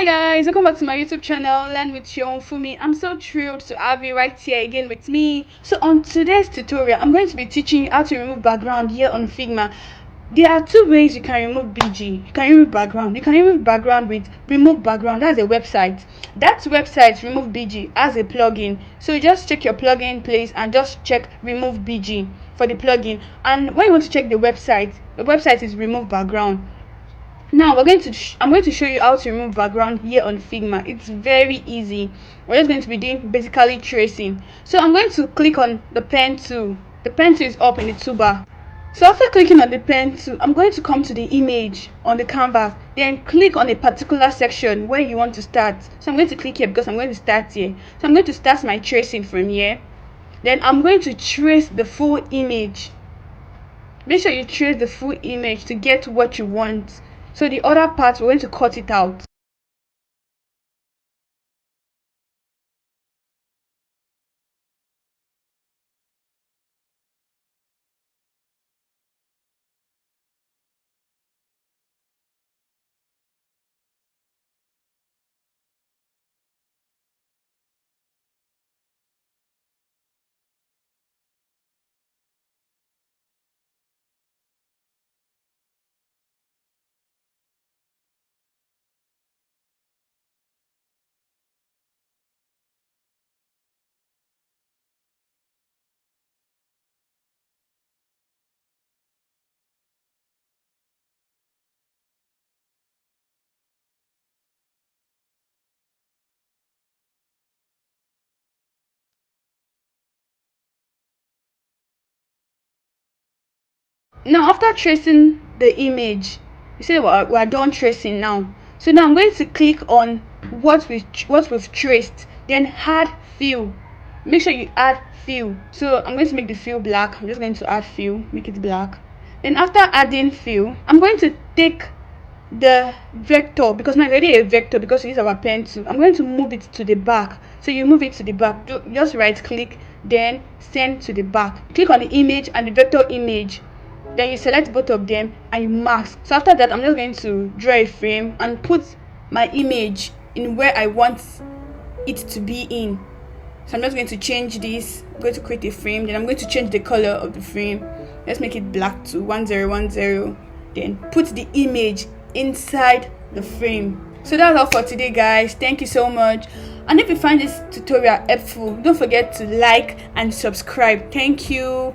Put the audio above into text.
Hi guys, welcome back to my YouTube channel, Learn with Fumi. I'm so thrilled to have you right here again with me. So on today's tutorial, I'm going to be teaching you how to remove background here on Figma. There are two ways you can remove BG. You can remove background. You can remove background with remove background. That's a website. That website remove BG as a plugin. So you just check your plugin place and just check remove BG for the plugin. And when you want to check the website is remove background. Now I'm going to show you how to remove background here on Figma. It's very easy. We're just going to be doing basically tracing. So I'm going to click on the pen tool. The pen tool is up in the toolbar. So after clicking on the pen tool, I'm going to come to the image on the canvas, then click on a particular section where you want to start. So I'm going to click here because I'm going to start here. So I'm going to start my tracing from here. Then I'm going to trace the full image. Make sure you trace the full image to get what you want. So the other part, we're going to cut it out. Now after tracing the image, you see we're done tracing now. So now I'm going to click on what we've traced, then add fill. Make sure you add fill. So I'm going to make the fill black. I'm just going to add fill, make it black. Then after adding fill, I'm going to take the vector, because now it's already a vector because we use our pen tool. I'm going to move it to the back. So you move it to the back, just right click, then send to the back. Click on the image and the vector image, then you select both of them and you mask. So after that, I'm just going to draw a frame and put my image in where I want it to be in. So I'm just going to change this. I'm going to create a frame, then I'm going to change the color of the frame. Let's make it black to 1010. Then put the image inside the frame. So that's all for today, guys. Thank you so much. And if you find this tutorial helpful, don't forget to like and subscribe. Thank you.